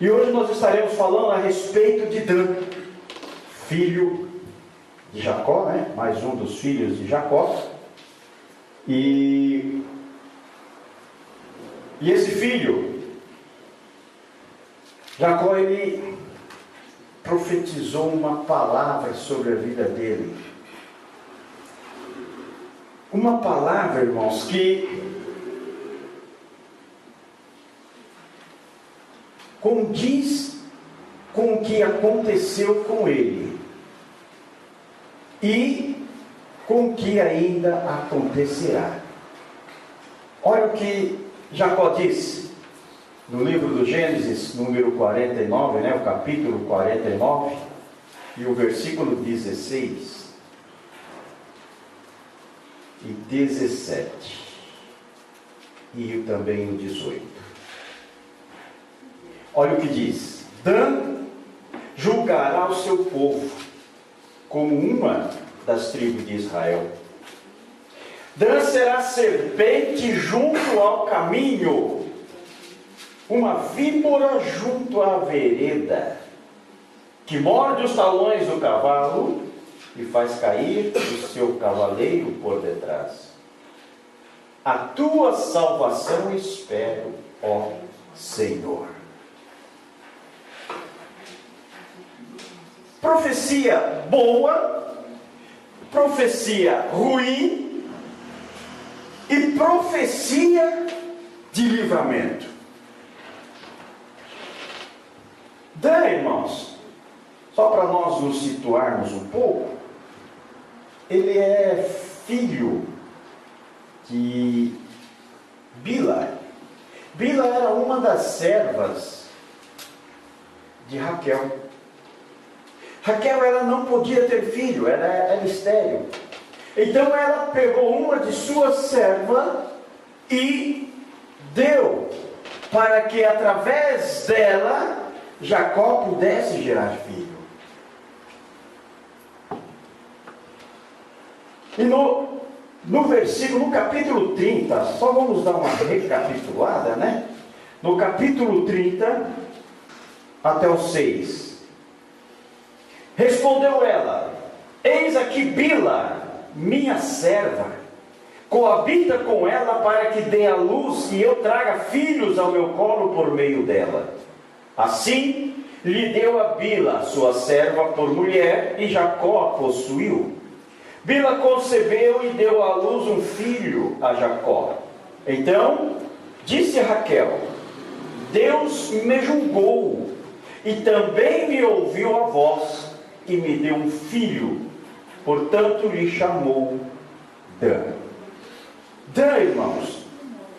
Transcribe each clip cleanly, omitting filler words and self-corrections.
E hoje nós estaremos falando a respeito de Dan, filho de Jacó, né? Mais um dos filhos de Jacó. E esse filho, Jacó, ele profetizou uma palavra sobre a vida dele. Uma palavra, irmãos, que condiz com o que aconteceu com ele e com o que ainda acontecerá. Olha o que Jacó disse no livro do Gênesis, número 49, né, o capítulo 49, e o versículo 16 e 17, e também o 18. Olha o que diz: Dan julgará o seu povo como uma das tribos de Israel. Dan será serpente junto ao caminho, uma víbora junto à vereda, que morde os talões do cavalo e faz cair o seu cavaleiro por detrás. A tua salvação espero, ó Senhor. Profecia boa, profecia ruim e profecia de livramento. Dan, irmãos, só para nós nos situarmos um pouco, ele é filho de Bila. Bila era uma das servas de Raquel. Raquel, ela não podia ter filho, ela era estéril. Então ela pegou uma de suas servas e deu para que através dela Jacó pudesse gerar filho. E no versículo, no capítulo 30, só vamos dar uma recapitulada, né? No capítulo 30 até o 6. Respondeu ela: eis aqui Bila, minha serva, coabita com ela para que dê à luz e eu traga filhos ao meu colo por meio dela. Assim lhe deu a Bila, sua serva, por mulher, e Jacó a possuiu. Bila concebeu e deu à luz um filho a Jacó. Então disse Raquel: Deus me julgou e também me ouviu a voz e me deu um filho, portanto lhe chamou Dan. Dan, irmãos,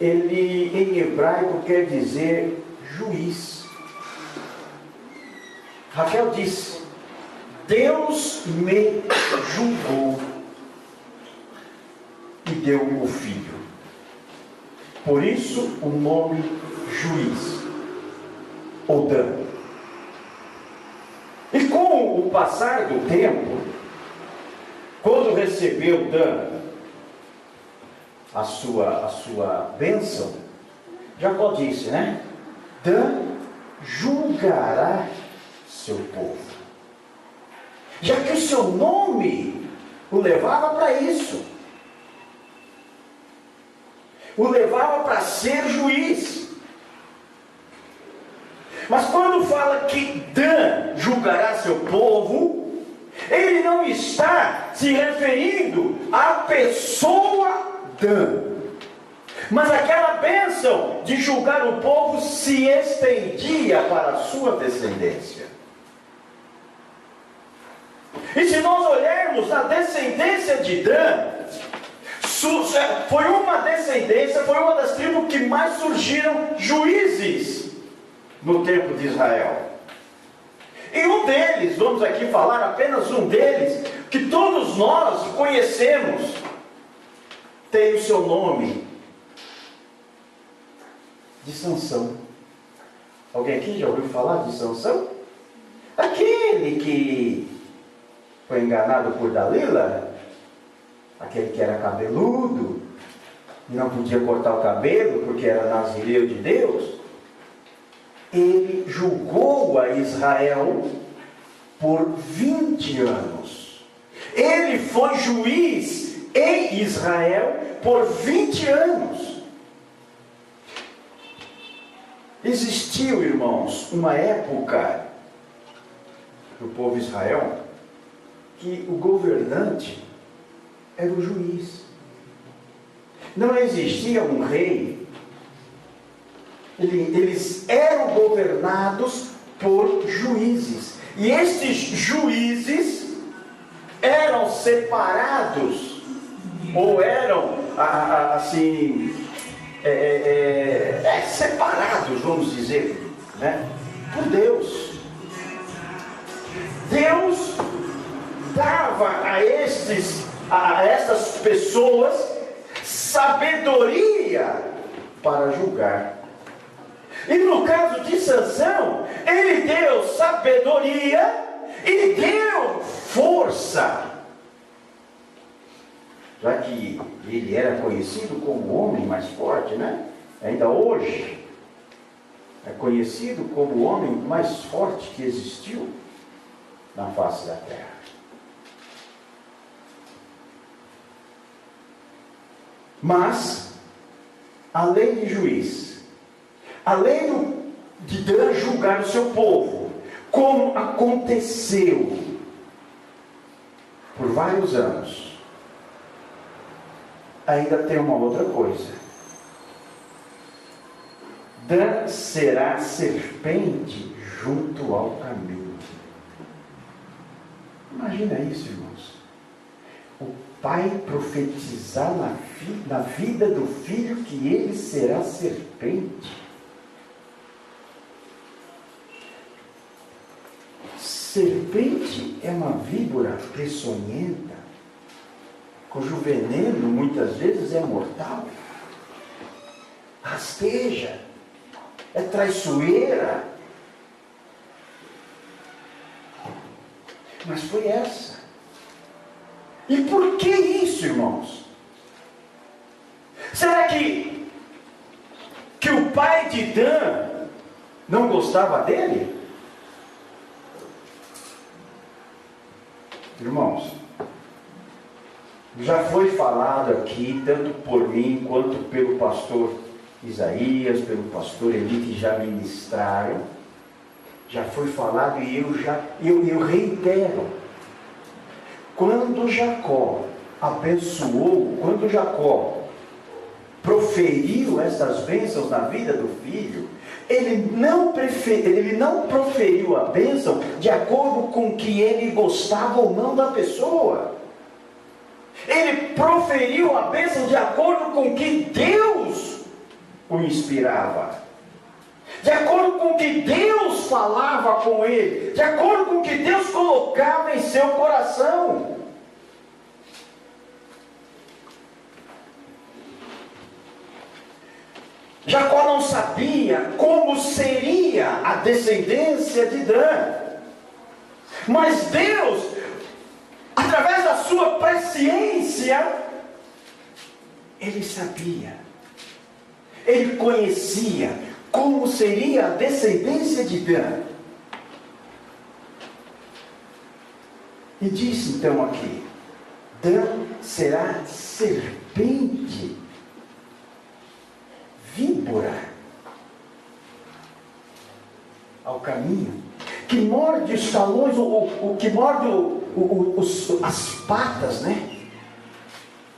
ele em hebraico quer dizer juiz. Raquel disse: Deus me julgou e deu o filho. Por isso o nome juiz, ou Dan. E com o passar do tempo, quando recebeu Dan a sua bênção, Jacó disse, né? Dan julgará seu povo. Já que o seu nome o levava para isso. O levava para ser juiz. Mas quando fala que Dan julgará seu povo, ele não está se referindo à pessoa Dan, mas aquela bênção de julgar o povo se estendia para a sua descendência. E se nós olharmos a descendência de Dan, foi uma das tribos que mais surgiram juízes no tempo de Israel. E um deles, vamos aqui falar apenas um deles, que todos nós conhecemos, tem o seu nome de Sansão. Alguém aqui já ouviu falar de Sansão? Aquele que foi enganado por Dalila, aquele que era cabeludo e não podia cortar o cabelo porque era nazireu de Deus. ele julgou a Israel por 20 anos. Ele foi juiz em Israel por 20 anos. Existiu, irmãos, uma época do povo de Israel que o governante era o juiz. Não existia um rei. Eles eram governados por juízes. E estes juízes eram separados, ou eram, assim, separados, vamos dizer, né, por Deus. Deus dava a estas pessoas sabedoria para julgar. E no caso de Sansão, ele deu sabedoria e deu força. Já que ele era conhecido como o homem mais forte, né? Ainda hoje é conhecido como o homem mais forte que existiu na face da terra. Mas, além de juiz, além de Deus julgar o seu povo, como aconteceu por vários anos, ainda tem uma outra coisa. Dan será serpente junto ao caminho. Imagina isso, irmãos. O pai profetizar na vida do filho que ele será serpente. Serpente é uma víbora peçonhenta, cujo veneno muitas vezes é mortal, rasteja, é traiçoeira. Mas foi essa. E por que isso, irmãos? Será que o pai de Dan não gostava dele? Irmãos, já foi falado aqui, tanto por mim quanto pelo pastor Isaías, pelo pastor Eli, que já ministraram. Já foi falado e eu reitero. Quando Jacó abençoou, quando Jacó proferiu essas bênçãos na vida do filho, ele não proferiu a bênção de acordo com o que ele gostava ou não da pessoa. Ele proferiu a bênção de acordo com o que Deus o inspirava, de acordo com o que Deus falava com ele, de acordo com o que Deus colocava em seu coração. Jacó não sabia como seria a descendência de Dan, mas Deus, através da sua presciência, ele sabia, ele conhecia como seria a descendência de Dan. E diz então aqui: Dan será serpente, víbora ao caminho, que morde os talões, o que morde as patas, né?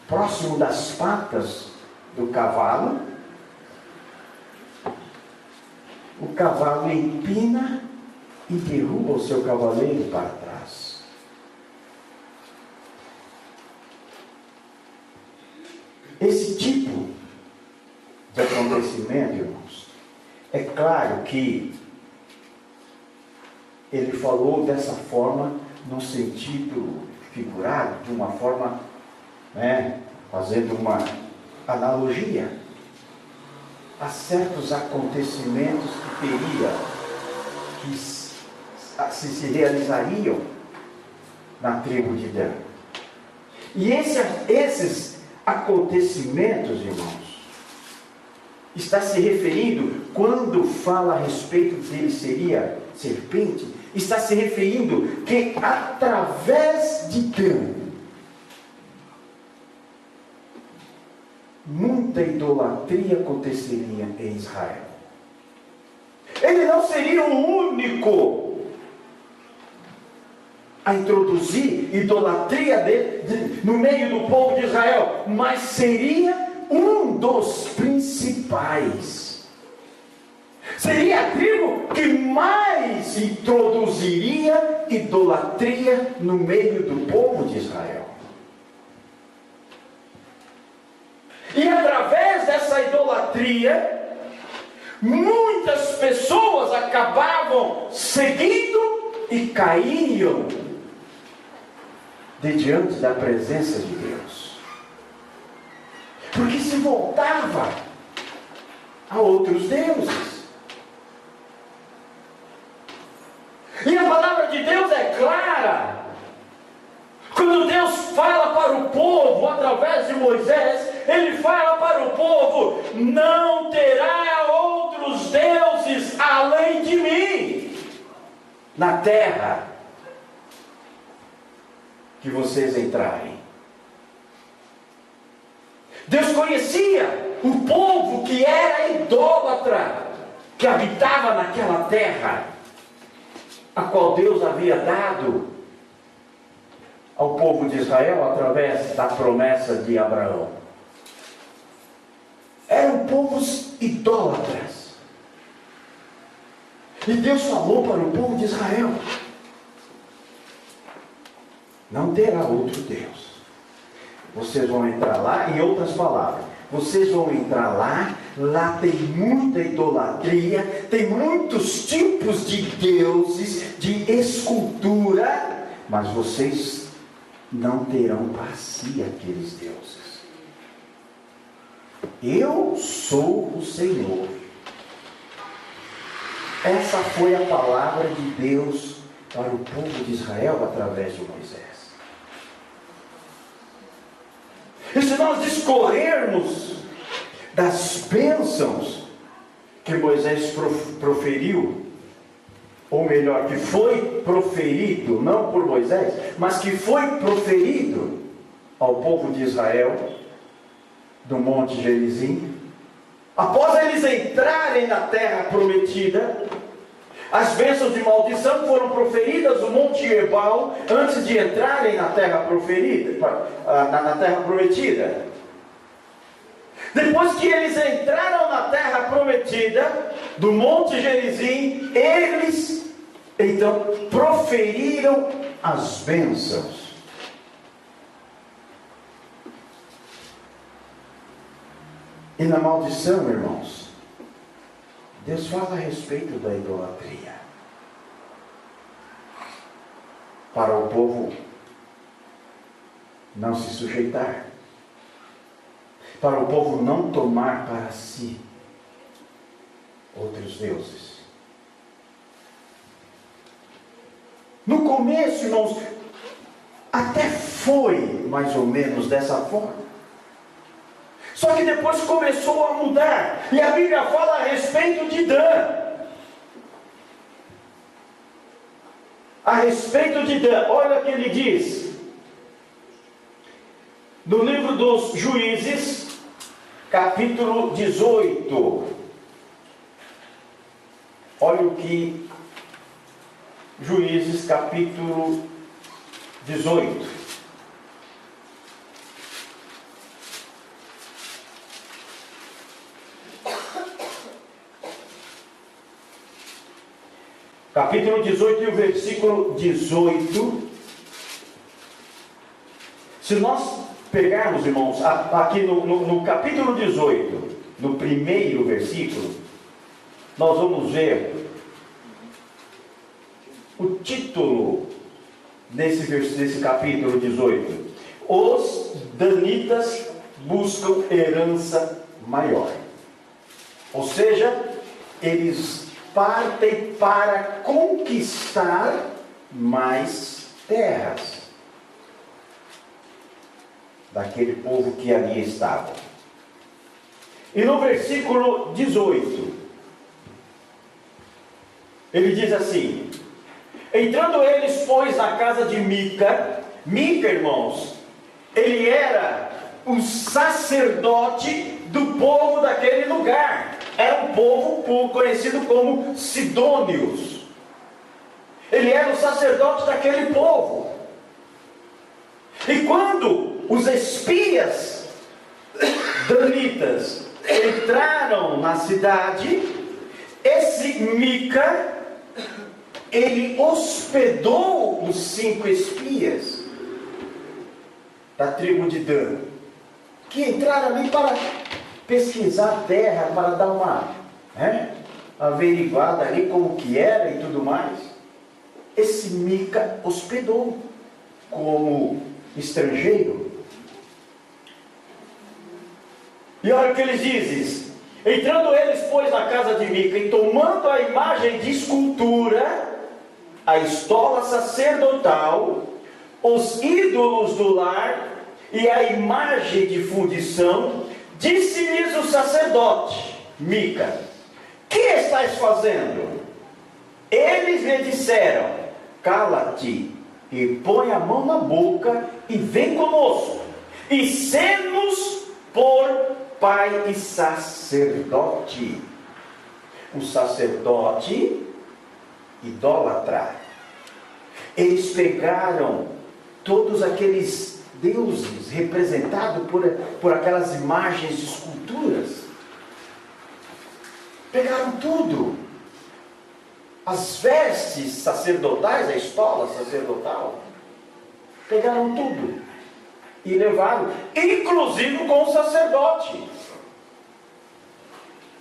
Próximo das patas do cavalo. O cavalo empina e derruba o seu cavaleiro para trás. Esse tipo de acontecimento, irmãos, é claro que ele falou dessa forma, no sentido figurado, de uma forma, né, fazendo uma analogia a certos acontecimentos que se realizariam na tribo de Dan. E esses acontecimentos, irmãos, está se referindo, quando fala a respeito dele seria serpente, está se referindo que através de Cã, muita idolatria aconteceria em Israel. Ele não seria o único a introduzir idolatria no meio do povo de Israel, mas seria um dos principais. Seria a tribo que mais introduziria idolatria no meio do povo de Israel. E através dessa idolatria, muitas pessoas acabavam seguindo e caíam de diante da presença de Deus, porque se voltava a outros deuses. E a palavra de Deus é clara. Quando Deus fala para o povo através de Moisés, Ele fala para o povo: não terá outros deuses além de mim na terra que vocês entrarem. Deus conhecia o povo que era idólatra, que habitava naquela terra, a qual Deus havia dado ao povo de Israel através da promessa de Abraão. Eram povos idólatras. E Deus falou para o povo de Israel: não terá outro Deus. Vocês vão entrar lá, em outras palavras, vocês vão entrar lá tem muita idolatria, tem muitos tipos de deuses, de escultura, mas vocês não terão para si aqueles deuses. Eu sou o Senhor. Essa foi a palavra de Deus para o povo de Israel através de Moisés. E se nós discorrermos das bênçãos que Moisés proferiu, ou melhor, que foi proferido, não por Moisés, mas que foi proferido ao povo de Israel, do Monte Gerizim, após eles entrarem na terra prometida, as bênçãos de maldição foram proferidas no Monte Ebal, antes de entrarem na terra na terra prometida. Depois que eles entraram na terra prometida, do Monte Gerizim, eles então proferiram as bênçãos. E na maldição, irmãos, Deus fala a respeito da idolatria. Para o povo não se sujeitar. Para o povo não tomar para si outros deuses. No começo, irmãos, até foi mais ou menos dessa forma. Só que depois começou a mudar. E a Bíblia fala a respeito de Dan. A respeito de Dan, olha o que ele diz. No livro dos Juízes, capítulo 18. Olha o que Juízes, capítulo 18. Capítulo 18 e o versículo 18. Se nós pegarmos, irmãos, aqui no capítulo 18, no primeiro versículo, nós vamos ver o título desse capítulo 18. Os danitas buscam herança maior. Ou seja, eles partem para conquistar mais terras daquele povo que ali estava. E no versículo 18, ele diz assim: entrando eles, pois, na casa de Mica, irmãos, ele era o sacerdote do povo daquele lugar. Era um povo conhecido como sidônios. Ele era o sacerdote daquele povo. E quando os espias danitas entraram na cidade, esse Mica, ele hospedou os 5 espias da tribo de Dan, que entraram ali para pesquisar a terra, para dar uma averiguada ali como que era e tudo mais. Esse Mica hospedou como estrangeiro. E olha o que eles dizem: entrando eles, pois, na casa de Mica, e tomando a imagem de escultura, a estola sacerdotal, os ídolos do lar e a imagem de fundição, disse-lhes o sacerdote Mica: que estás fazendo? Eles lhe disseram: cala-te e põe a mão na boca e vem conosco, e sê-nos por pai e sacerdote. Um sacerdote idólatra. Eles pegaram todos aqueles deuses representados por aquelas imagens de esculturas. Pegaram tudo. As vestes sacerdotais, a estola sacerdotal. Pegaram tudo e levaram, inclusive com o sacerdote.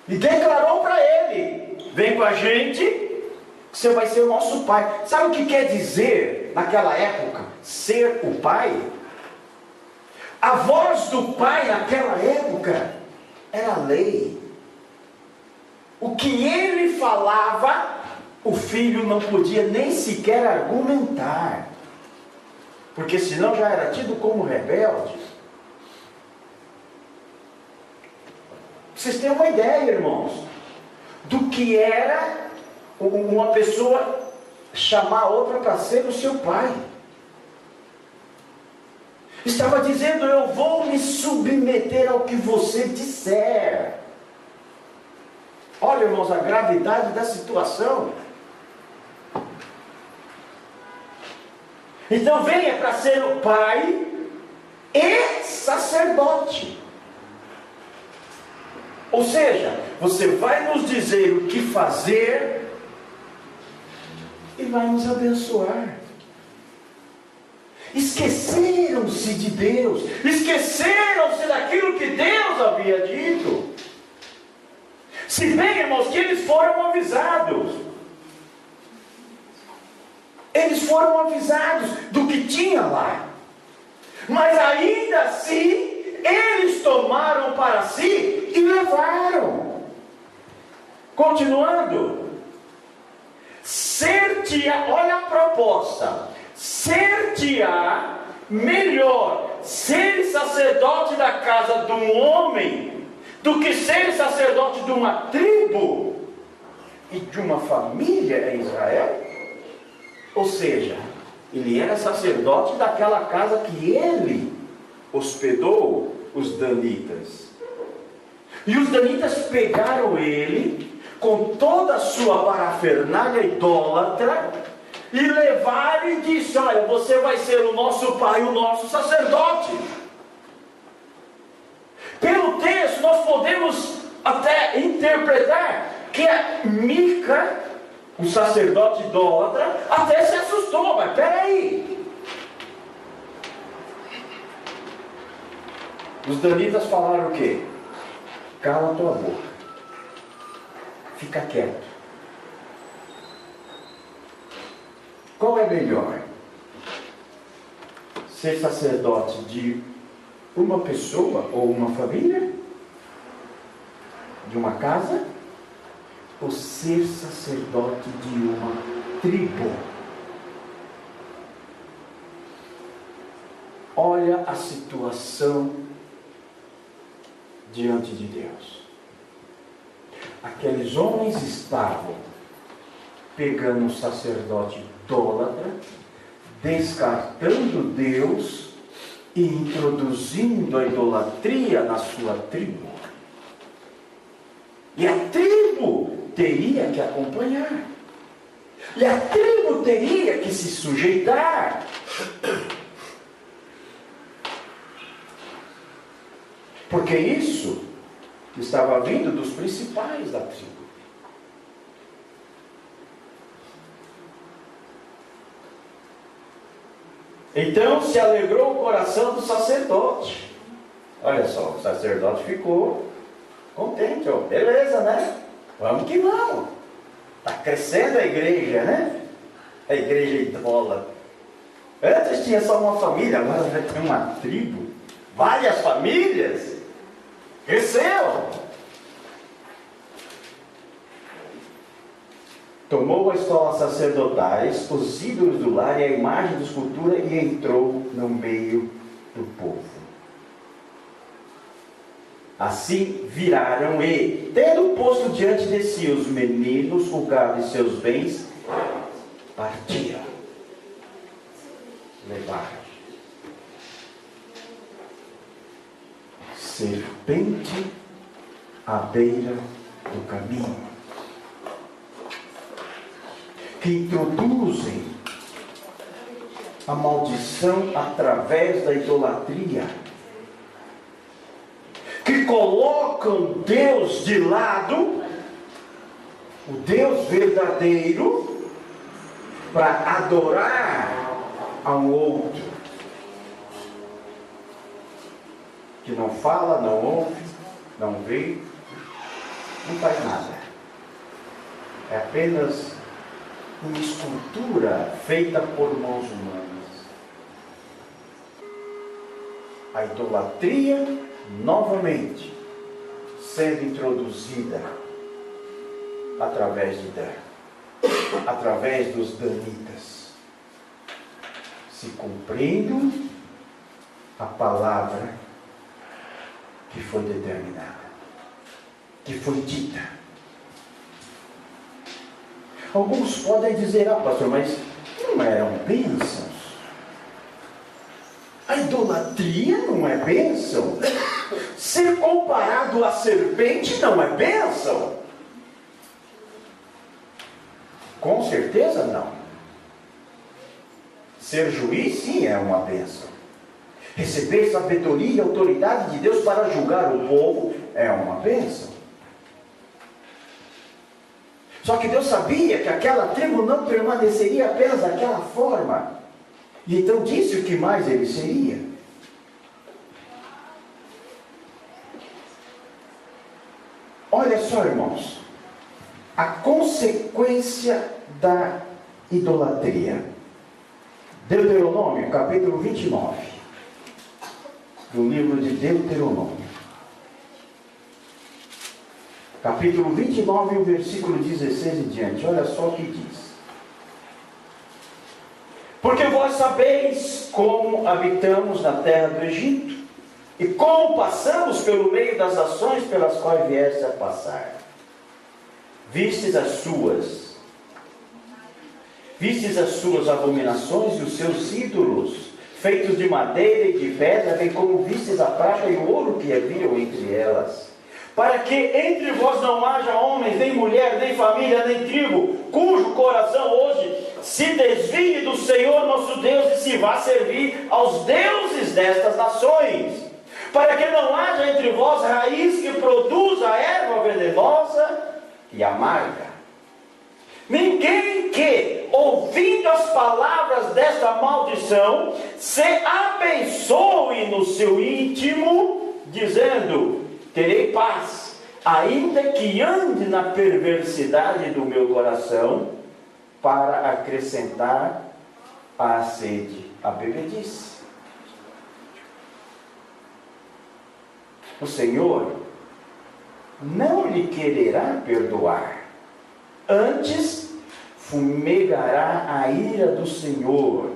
E declarou para ele: vem com a gente, que você vai ser o nosso pai. Sabe o que quer dizer, naquela época, ser o pai? A voz do pai naquela época era a lei. O que ele falava, o filho não podia nem sequer argumentar, porque senão já era tido como rebelde. Vocês têm uma ideia, irmãos, do que era uma pessoa chamar a outra para ser o seu pai. Estava dizendo: eu vou me submeter ao que você disser. Olha, irmãos, a gravidade da situação. Então venha para ser o pai e sacerdote. Ou seja, você vai nos dizer o que fazer e vai nos abençoar. Esqueceram-se de Deus, esqueceram-se daquilo que Deus havia dito. Se bem, irmãos, que eles foram avisados. Eles foram avisados do que tinha lá. Mas ainda assim, eles tomaram para si e levaram. Continuando. Ser-te-á, olha a proposta. Ser-te-á melhor ser sacerdote da casa de um homem do que ser sacerdote de uma tribo e de uma família em Israel. Ou seja, ele era sacerdote daquela casa que ele hospedou os danitas. E os danitas pegaram ele com toda a sua parafernália idólatra e levaram e disse: olha, você vai ser o nosso pai, o nosso sacerdote. Pelo texto nós podemos até interpretar que a Mica, o sacerdote idólatra, até se assustou. Mas peraí, os danitas falaram o quê? Cala a tua boca, fica quieto. Qual é melhor? Ser sacerdote de uma pessoa ou uma família? De uma casa? Ou ser sacerdote de uma tribo? Olha a situação diante de Deus. Aqueles homens estavam pegando um sacerdote idólatra, descartando Deus e introduzindo a idolatria na sua tribo. E a tribo teria que acompanhar. E a tribo teria que se sujeitar. Porque isso estava vindo dos principais da tribo. Então se alegrou o coração do sacerdote. Olha só, o sacerdote ficou contente. Ó, beleza, né? Vamos que vamos. Está crescendo a igreja, né? A igreja idólatra. Antes tinha só uma família, agora vai ter uma tribo. Várias famílias. Cresceu. Tomou as escolas sacerdotais, os ídolos do lar e a imagem de escultura e entrou no meio do povo. Assim viraram e, tendo posto diante de si os meninos, o gado e seus bens, partiram. Levaram. Serpente à beira do caminho. Que introduzem a maldição através da idolatria, que colocam Deus de lado, o Deus verdadeiro, para adorar ao outro, que não fala, não ouve, não vê, não faz nada, é apenas uma escultura feita por mãos humanas. A idolatria, novamente, sendo introduzida através de Dan, através dos danitas, se cumprindo a palavra que foi determinada, que foi dita. Alguns podem dizer, pastor, mas não eram bênçãos? A idolatria não é bênção? Ser comparado à serpente não é bênção? Com certeza não. Ser juiz, sim, é uma bênção. Receber sabedoria e autoridade de Deus para julgar o povo é uma bênção. Só que Deus sabia que aquela tribo não permaneceria apenas daquela forma. E então disse o que mais ele seria. Olha só, irmãos, a consequência da idolatria. Deuteronômio, capítulo 29, do livro de Deuteronômio. Capítulo 29, o versículo 16 em diante. Olha só o que diz. Porque vós sabeis como habitamos na terra do Egito, e como passamos pelo meio das nações pelas quais vieste a passar. Vistes as suas abominações e os seus ídolos, feitos de madeira e de pedra, bem como vistes a prata e o ouro que haviam entre elas. Para que entre vós não haja homens, nem mulher, nem família, nem tribo, cujo coração hoje se desvie do Senhor nosso Deus e se vá servir aos deuses destas nações. Para que não haja entre vós raiz que produza erva venenosa e amarga. Ninguém que, ouvindo as palavras desta maldição, se abençoe no seu íntimo, dizendo: terei paz, ainda que ande na perversidade do meu coração, para acrescentar à sede a bebedice. O Senhor não lhe quererá perdoar, antes fumegará a ira do Senhor,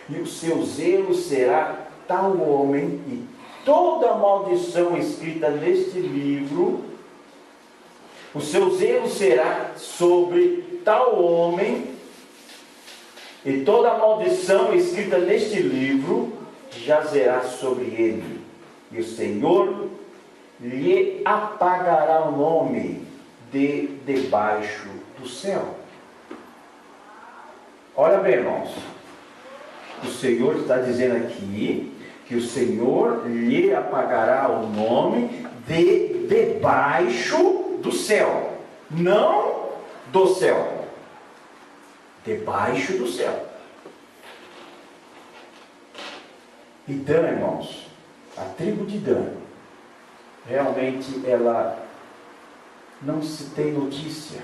e o seu zelo será tal homem e toda maldição escrita neste livro, o seu zelo será sobre tal homem, e toda maldição escrita neste livro jazerá sobre ele, e o Senhor lhe apagará o nome de debaixo do céu. Olha bem, irmãos, o Senhor está dizendo aqui que o Senhor lhe apagará o nome de debaixo do céu, não do céu, debaixo do céu. E Dan, irmãos, a tribo de Dan, realmente ela não se tem notícia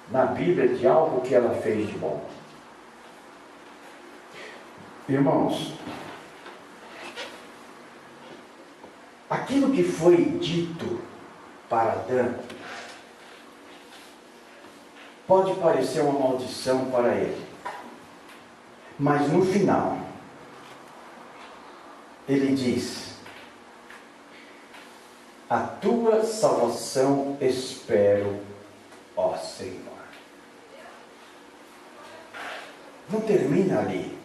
na Bíblia de algo que ela fez de bom. Irmãos, aquilo que foi dito para Dan pode parecer uma maldição para ele, mas no final ele diz: a tua salvação espero, ó Senhor. Não termina ali.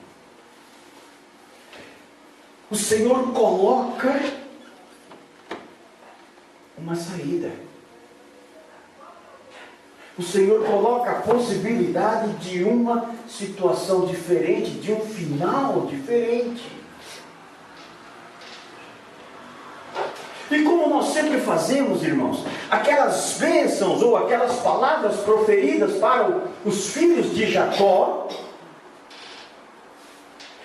O Senhor coloca uma saída. O Senhor coloca a possibilidade de uma situação diferente, de um final diferente. E como nós sempre fazemos, irmãos, aquelas bênçãos ou aquelas palavras proferidas para os filhos de Jacó,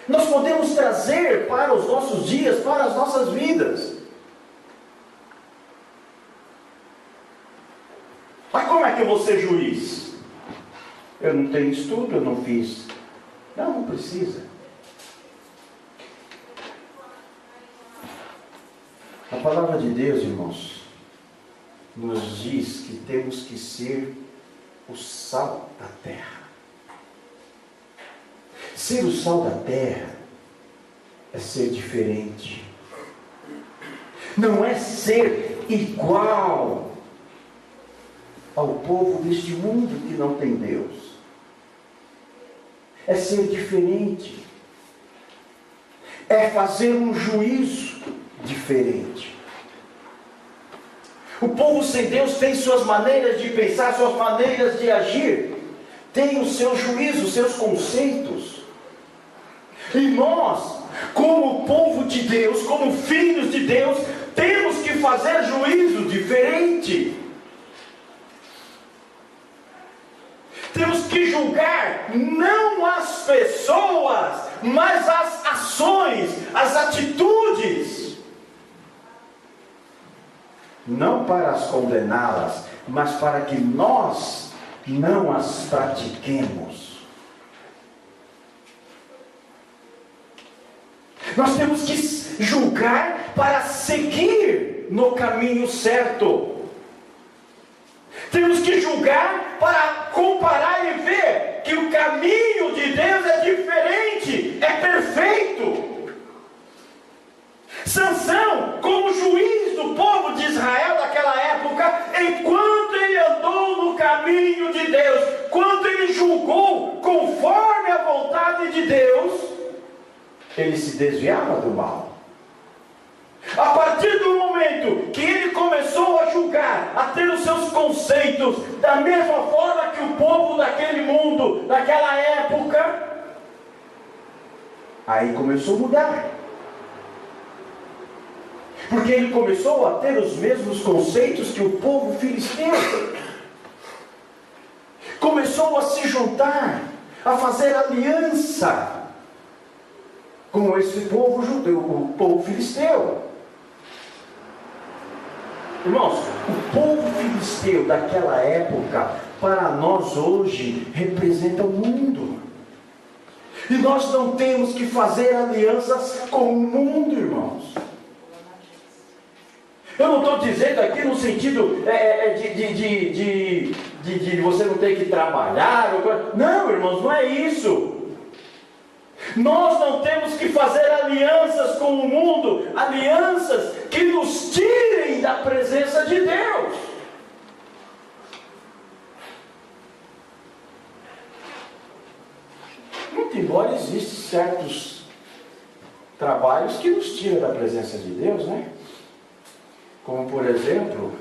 nós podemos trazer para os nossos dias, para as nossas vidas. Mas como é que eu vou ser juiz? Eu não tenho estudo, eu não fiz. Não precisa. A palavra de Deus, irmãos, nos diz que temos que ser o sal da terra. Ser o sal da terra é ser diferente. Não é ser igual ao povo deste mundo que não tem Deus. É ser diferente. É fazer um juízo diferente. O povo sem Deus tem suas maneiras de pensar, suas maneiras de agir, tem os seus juízos, os seus conceitos. E nós, como povo de Deus, como filhos de Deus, temos que fazer juízo diferente. Temos que julgar não as pessoas, mas as ações, as atitudes. Não para as condená-las, mas para que nós não as pratiquemos. Nós temos que julgar para seguir no caminho certo. Temos que julgar para comparar e ver que o caminho de Deus é diferente, é perfeito. Sansão, como juiz do povo de Israel daquela época, enquanto ele andou no caminho de Deus, quando ele julgou conforme a vontade de Deus, ele se desviava do mal. A partir do momento que ele começou a julgar, a ter os seus conceitos da mesma forma que o povo daquele mundo, daquela época, aí começou a mudar. Porque ele começou a ter os mesmos conceitos que o povo filisteu. Começou a se juntar, a fazer aliança com esse povo judeu, o povo filisteu. Irmãos, o povo filisteu daquela época, para nós hoje, representa o mundo. E nós não temos que fazer alianças com o mundo, irmãos. Eu não estou dizendo aqui no sentido de você não ter que trabalhar. Não, irmãos, não é isso. Nós não temos que fazer alianças com o mundo, alianças que nos tirem da presença de Deus. Muito embora existem certos trabalhos que nos tiram da presença de Deus, né? Como, por exemplo,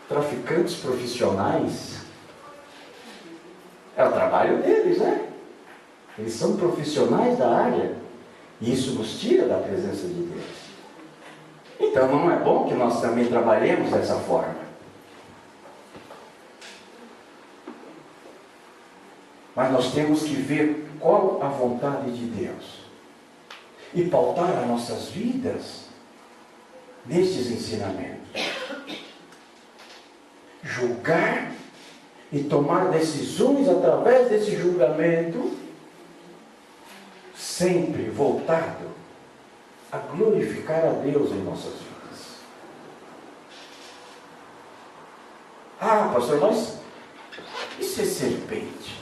traficantes profissionais. É o trabalho deles, né? Eles são profissionais da área. E isso nos tira da presença de Deus. Então não é bom que nós também trabalhemos dessa forma. Mas nós temos que ver qual a vontade de Deus. E pautar as nossas vidas nestes ensinamentos. Julgar e tomar decisões através desse julgamento, sempre voltado a glorificar a Deus em nossas vidas. Ah, pastor, mas e ser serpente?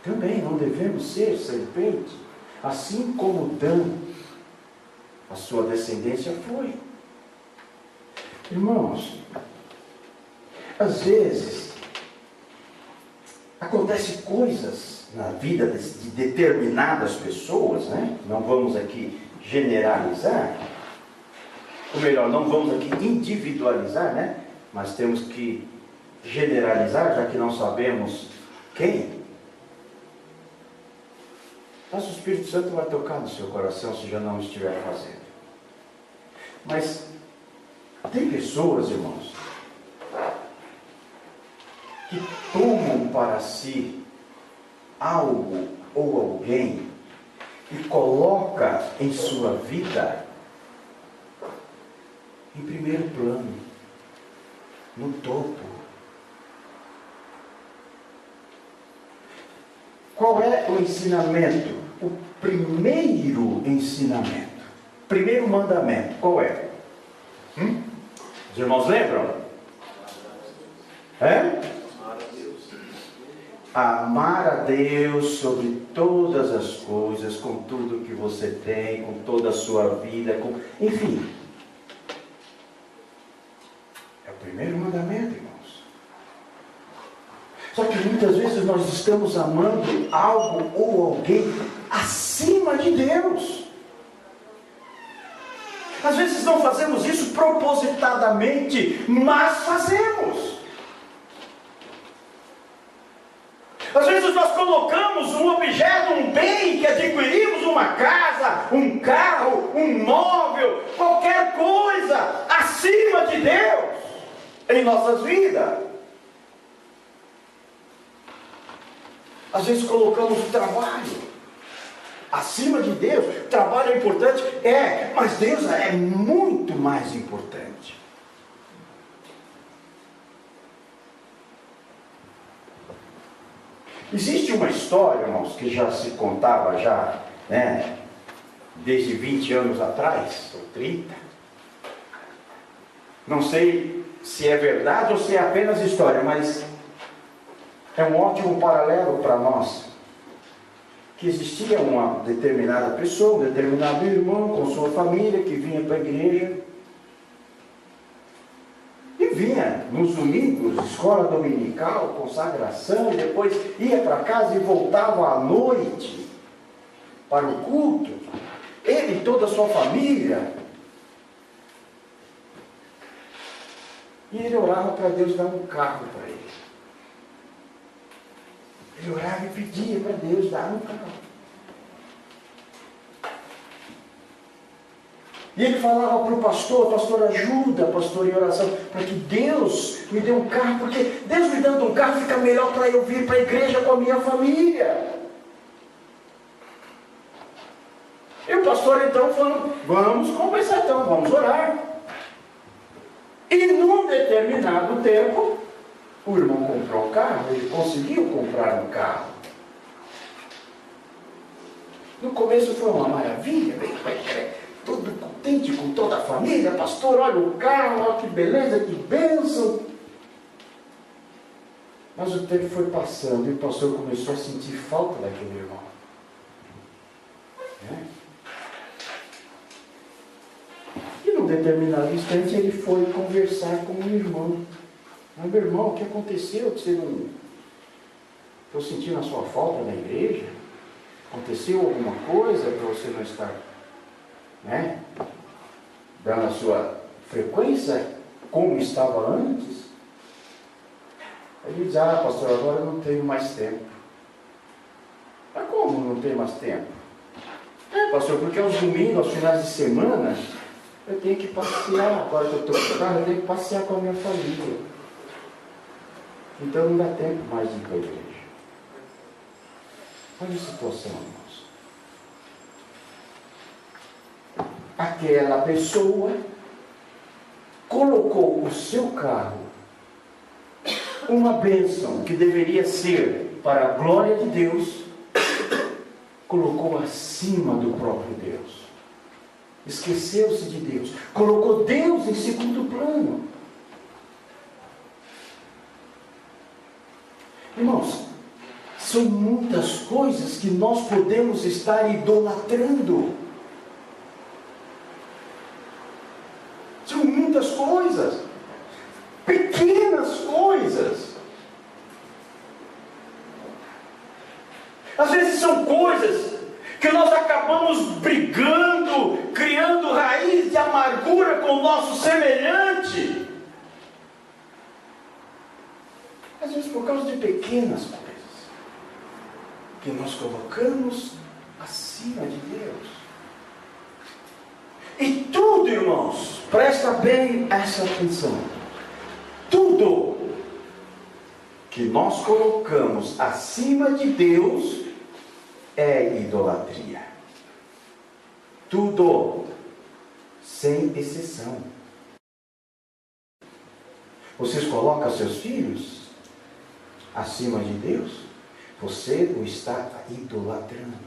Também não devemos ser serpente, assim como Dan, a sua descendência foi. Irmãos, às vezes acontecem coisas na vida de determinadas pessoas, né? Não vamos aqui generalizar, ou melhor, não vamos aqui individualizar, né? Mas temos que generalizar, já que não sabemos quem. Mas o Espírito Santo vai tocar no seu coração se já não estiver fazendo. Mas tem pessoas, irmãos, que tomam para si algo ou alguém e coloca em sua vida em primeiro plano, no topo. Qual é o ensinamento? O primeiro ensinamento, primeiro mandamento, qual é? Os irmãos lembram? Amar a Deus sobre todas as coisas, com tudo que você tem, com toda a sua vida, enfim. É o primeiro mandamento, irmãos. Só que muitas vezes nós estamos amando algo ou alguém acima de Deus. Às vezes não fazemos isso propositadamente, mas fazemos. Às vezes nós colocamos um objeto, um bem que adquirimos, uma casa, um carro, um móvel, qualquer coisa, acima de Deus, em nossas vidas. Às vezes colocamos o trabalho acima de Deus. O trabalho é importante? É, mas Deus é muito mais importante. Existe uma história, irmãos, que já se contava já, né, desde 20 anos atrás, ou 30. Não sei se é verdade ou se é apenas história, mas é um ótimo paralelo para nós. Que existia uma determinada pessoa, um determinado irmão com sua família que vinha para a igreja. E vinha nos domingos, escola dominical, consagração, e depois ia para casa e voltava à noite para o culto. Ele e toda a sua família. E ele orava para Deus dar um carro para ele. Ele orava e pedia para Deus dar um carro. E ele falava para o pastor: pastor, ajuda, pastor, em oração, para que Deus me dê um carro, porque Deus me dando um carro fica melhor para eu vir para a igreja com a minha família. E o pastor então falou: vamos conversar então, vamos orar. E num determinado tempo, o irmão comprou um carro, ele conseguiu comprar um carro. No começo foi uma maravilha, todo contente com toda a família. Pastor, olha o carro, olha que beleza, que bênção. Mas o tempo foi passando e o pastor começou a sentir falta daquele irmão. determinado instante, ele foi conversar com o irmão. Mas, meu irmão, o que aconteceu? Que você não... Estou sentindo a sua falta na igreja? Aconteceu alguma coisa para você não estar, né, dando a sua frequência como estava antes? Aí ele diz, pastor, agora eu não tenho mais tempo. Mas como não tem mais tempo? Pastor, porque aos domingos, aos finais de semana, eu tenho que passear. Agora que eu estou com carro, eu tenho que passear com a minha família. Então não dá tempo mais de ir para a igreja. Olha a situação, irmãos. Aquela pessoa colocou o seu carro, uma bênção que deveria ser para a glória de Deus, colocou acima do próprio Deus. Esqueceu-se de Deus. Colocou Deus em segundo plano. Irmãos, são muitas coisas que nós podemos estar idolatrando. São muitas coisas. Pequenas coisas. Às vezes são coisas que nós acabamos brigando, criando raiz de amargura com o nosso semelhante. Às vezes por causa de pequenas coisas que nós colocamos acima de Deus. E tudo, irmãos, presta bem essa atenção. Tudo que nós colocamos acima de Deus é idolatria. Tudo, sem exceção. Vocês colocam seus filhos acima de Deus? Você o está idolatrando.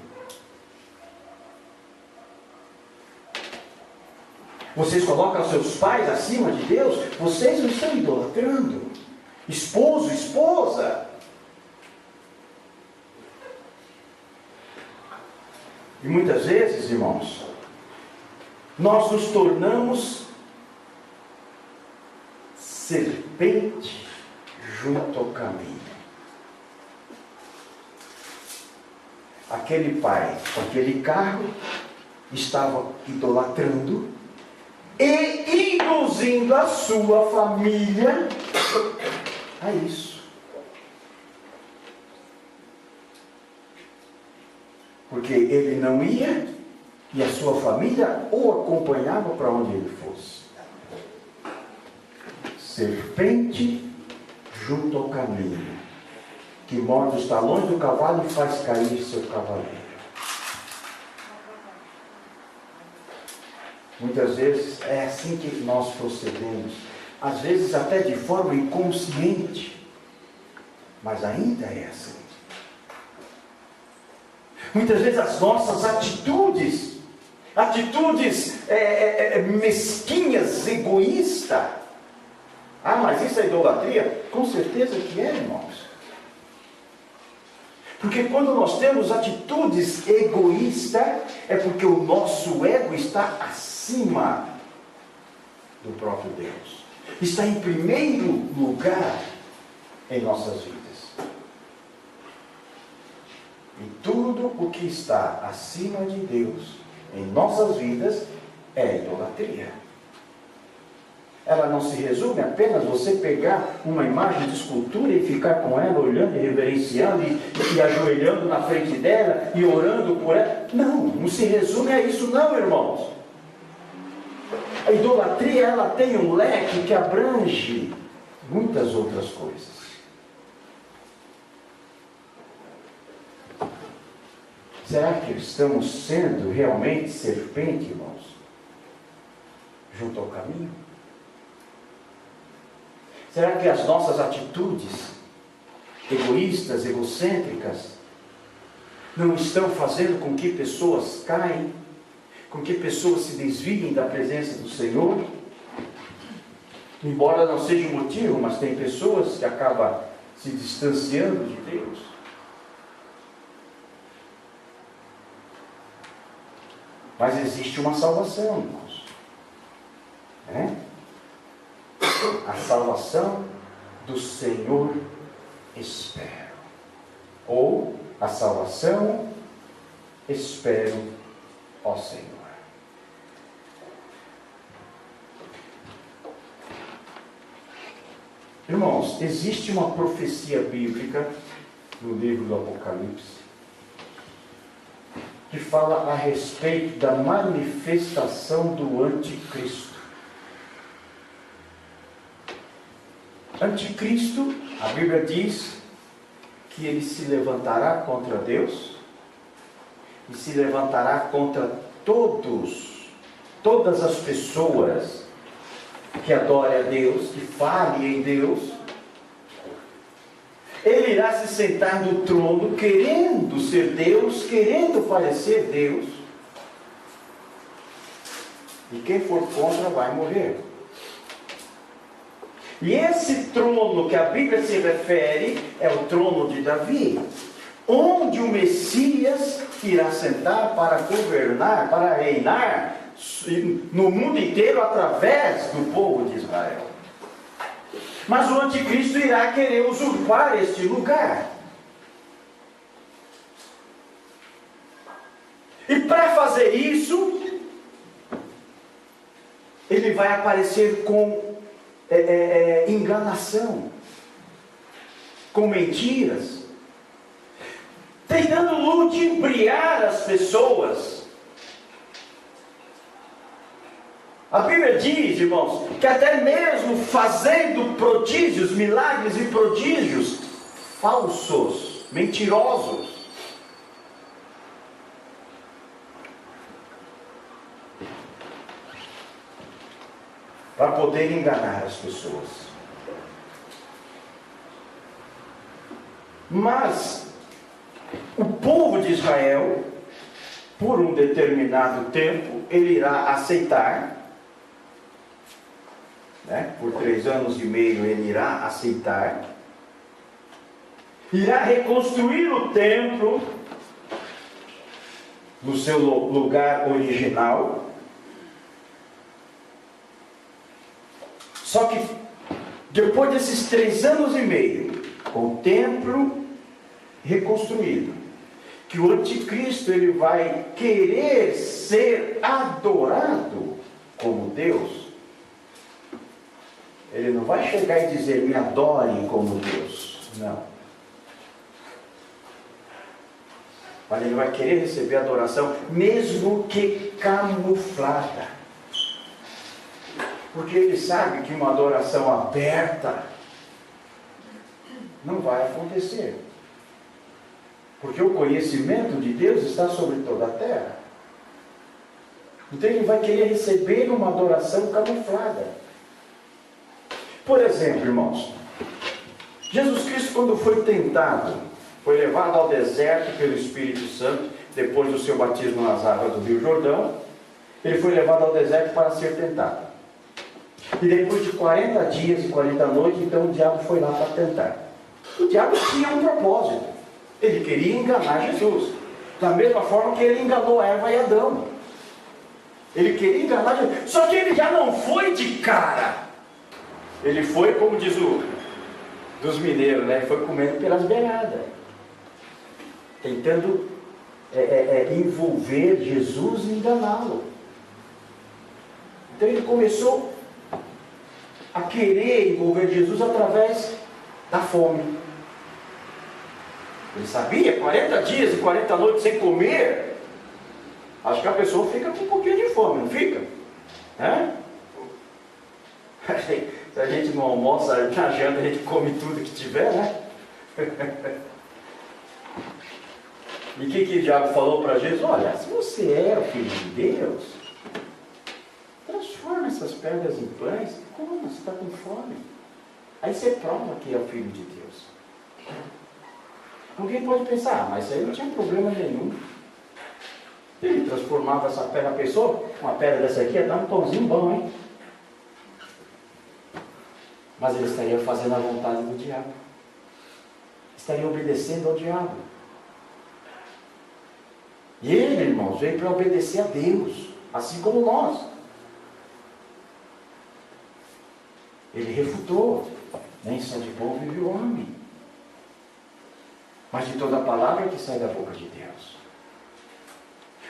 Vocês colocam seus pais acima de Deus? Vocês o estão idolatrando. Esposo, esposa. E muitas vezes, irmãos, nós nos tornamos serpente junto ao caminho. Aquele pai com aquele carro estava idolatrando e induzindo a sua família a isso. Porque ele não ia e a sua família o acompanhava para onde ele fosse. Serpente junto ao caminho, que morde os talões do cavalo e faz cair seu cavaleiro. Muitas vezes é assim que nós procedemos, às vezes até de forma inconsciente, mas ainda é assim. Muitas vezes as nossas atitudes mesquinhas, egoístas. Mas isso é idolatria? Com certeza que é, irmãos. Porque quando nós temos atitudes egoístas, é porque o nosso ego está acima do próprio Deus. Está em primeiro lugar em nossas vidas. E tudo o que está acima de Deus em nossas vidas é idolatria. Ela não se resume apenas você pegar uma imagem de escultura e ficar com ela, olhando e reverenciando e ajoelhando na frente dela e orando por ela. Não se resume a isso não, irmãos. A idolatria, ela tem um leque que abrange muitas outras coisas. Será que estamos sendo realmente serpente, irmãos, junto ao caminho? Será que as nossas atitudes egoístas, egocêntricas, não estão fazendo com que pessoas caem, com que pessoas se desviem da presença do Senhor? Embora não seja o motivo, mas tem pessoas que acabam se distanciando de Deus. Mas existe uma salvação, irmãos. né? A salvação do Senhor espero. Ou a salvação espero ao Senhor. Irmãos, existe uma profecia bíblica no livro do Apocalipse que fala a respeito da manifestação do anticristo. Anticristo, a Bíblia diz que ele se levantará contra Deus e se levantará contra todas as pessoas que adorem a Deus, que falem em Deus. Ele irá se sentar no trono querendo ser Deus, querendo parecer Deus, e quem for contra vai morrer. E esse trono que a Bíblia se refere é o trono de Davi, onde o Messias irá sentar para governar, para reinar no mundo inteiro através do povo de Israel. Mas o anticristo irá querer usurpar este lugar. E para fazer isso, ele vai aparecer com enganação, com mentiras, tentando ludibriar as pessoas. A Bíblia diz, irmãos, que até mesmo fazendo prodígios, milagres e prodígios falsos, mentirosos, para poder enganar as pessoas. Mas o povo de Israel, por um determinado tempo, ele irá aceitar, né? Por 3 anos e meio ele irá aceitar, irá reconstruir o templo no seu lugar original. Só que depois desses 3 anos e meio, com o templo reconstruído, que o anticristo ele vai querer ser adorado como Deus. Ele não vai chegar e dizer, me adorem como Deus. Não. Mas ele vai querer receber adoração, mesmo que camuflada. Porque ele sabe que uma adoração aberta não vai acontecer. Porque o conhecimento de Deus está sobre toda a terra. Então ele vai querer receber uma adoração camuflada. Por exemplo, irmãos, Jesus Cristo, quando foi tentado, foi levado ao deserto pelo Espírito Santo, depois do seu batismo nas águas do Rio Jordão, ele foi levado ao deserto para ser tentado. E depois de 40 dias e 40 noites, então o diabo foi lá para tentar. O diabo tinha um propósito. Ele queria enganar Jesus. Da mesma forma que ele enganou Eva e Adão. Ele queria enganar Jesus. Só que ele já não foi de cara. Ele foi, como diz dos mineiros, né? Ele foi comendo pelas beiradas. Tentando envolver Jesus e enganá-lo. Então ele começou a querer envolver Jesus através da fome. Ele sabia, 40 dias e 40 noites sem comer, acho que a pessoa fica com um pouquinho de fome, não fica? Se a gente não almoça, na janta a gente come tudo que tiver, né? E o que o diabo falou para Jesus? Olha, se você é o Filho de Deus, transforma essas pedras em pães. Como? Você está com fome. Aí você prova que é o Filho de Deus. Alguém pode pensar, mas isso aí não tinha problema nenhum. Ele transformava essa pedra, pessoa, uma pedra dessa aqui ia dar um pãozinho bom, hein? Mas ele estaria fazendo a vontade do diabo. Estaria obedecendo ao diabo. E ele, irmãos, veio para obedecer a Deus, assim como nós. Ele refutou. Nem só de pão vive o homem, mas de toda a palavra que sai da boca de Deus.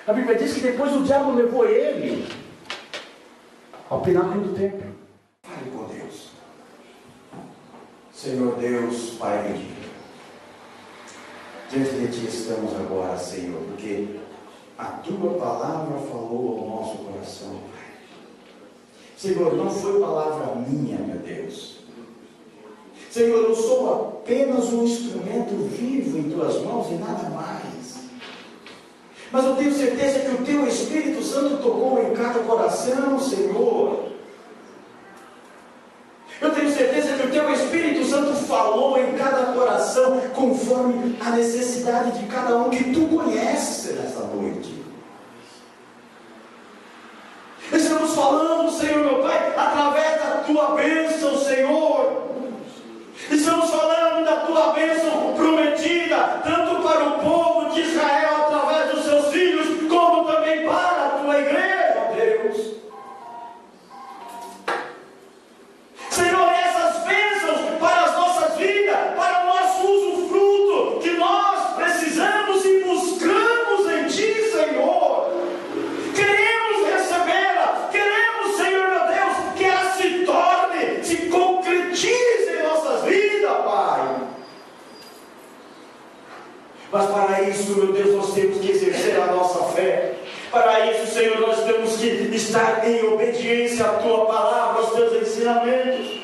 A Bíblia diz que depois o diabo levou ele ao pináculo do templo. Fale com Deus. Senhor Deus, Pai bendito, diante de Ti estamos agora, Senhor, porque a Tua palavra falou ao nosso coração, Pai. Senhor, não foi palavra minha, meu Deus. Senhor, eu sou apenas um instrumento vivo em Tuas mãos e nada mais. Mas eu tenho certeza que o Teu Espírito Santo tocou em cada coração, Senhor. Eu tenho certeza que o Teu Espírito Santo falou em cada coração, conforme a necessidade de cada um que Tu conheces nessa noite. Estamos falando, Senhor meu Pai, através da Tua bênção, Senhor. Estamos falando da Tua bênção prometida, tanto para o povo de Israel, através dos seus filhos, como também para a Tua igreja, Deus. Senhor, essas bênçãos para as nossas vidas, para o nosso usufruto, que nós precisamos e buscamos em Ti, Senhor. Queremos recebê-la, queremos, Senhor meu Deus, que ela se torne, se concretize em nossas vidas, Pai. Mas para isso, meu Deus, nós temos que exercer a nossa fé. Para isso, Senhor, nós temos que estar em obediência à Tua palavra, aos Teus ensinamentos.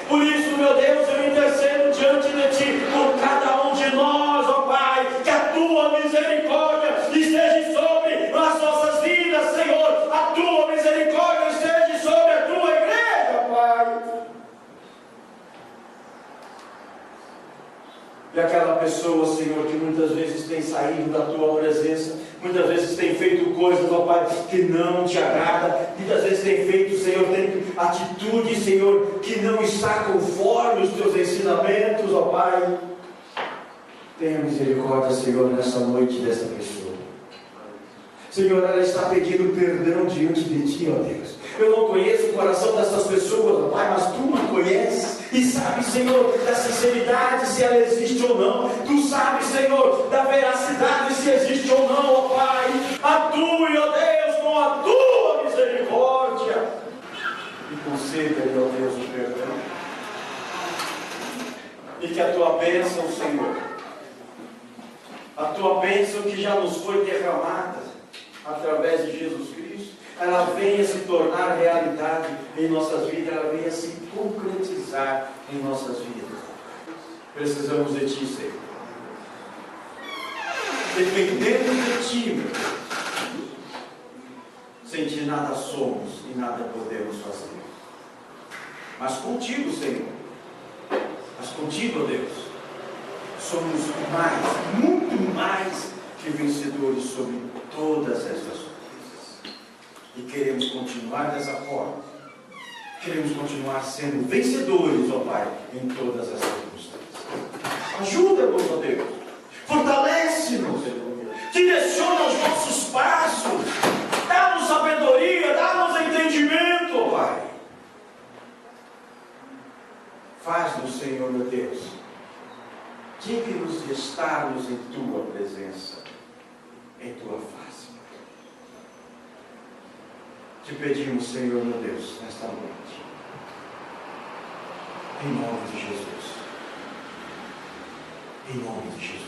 Por isso, meu Deus, eu intercedo diante de Ti, por cada um de nós, ó Pai, que a Tua misericórdia esteja sobre as nossas vidas, Senhor. A Tua misericórdia esteja sobre a Tua igreja, Pai. E aquela pessoa, Senhor, que muitas vezes tem saído da Tua presença, muitas vezes tem feito coisas, ó Pai, que não Te agrada, muitas vezes tem feito, Senhor, tem atitude, Senhor, que não está conforme os Teus ensinamentos, ó Pai. Tenha misericórdia, Senhor, nessa noite dessa pessoa. Senhor, ela está pedindo perdão diante de Ti, ó Deus. Eu não conheço o coração dessas pessoas, ó Pai, mas Tu me conheces e sabes, Senhor, da sinceridade, se ela existe ou não. Tu sabes, Senhor, da veracidade, se existe ou não, ó Pai. Atue, ó Deus, com a Tua misericórdia e conceda-lhe, ó Deus, o perdão. E que a Tua bênção, Senhor, a Tua bênção que já nos foi derramada através de Jesus Cristo, ela venha se tornar realidade em nossas vidas, ela venha se concretizar em nossas vidas. Precisamos de Ti, Senhor. Dependendo de Ti, meu Deus, sem Ti nada somos e nada podemos fazer. Mas contigo, Senhor, mas contigo, ó Deus, somos mais, muito mais que vencedores sobre todas essas coisas. E queremos continuar dessa forma. Queremos continuar sendo vencedores, ó Pai, em todas as circunstâncias. Ajuda-nos, ó Deus. Fortalece-nos, direciona os nossos passos. Dá-nos sabedoria, dá-nos entendimento, ó Pai. Faz-nos, Senhor, meu Deus, dignos de estarmos em Tua presença, em Tua face. Te pedimos, Senhor, meu Deus, nesta noite, em nome de Jesus. Em nome de Jesus.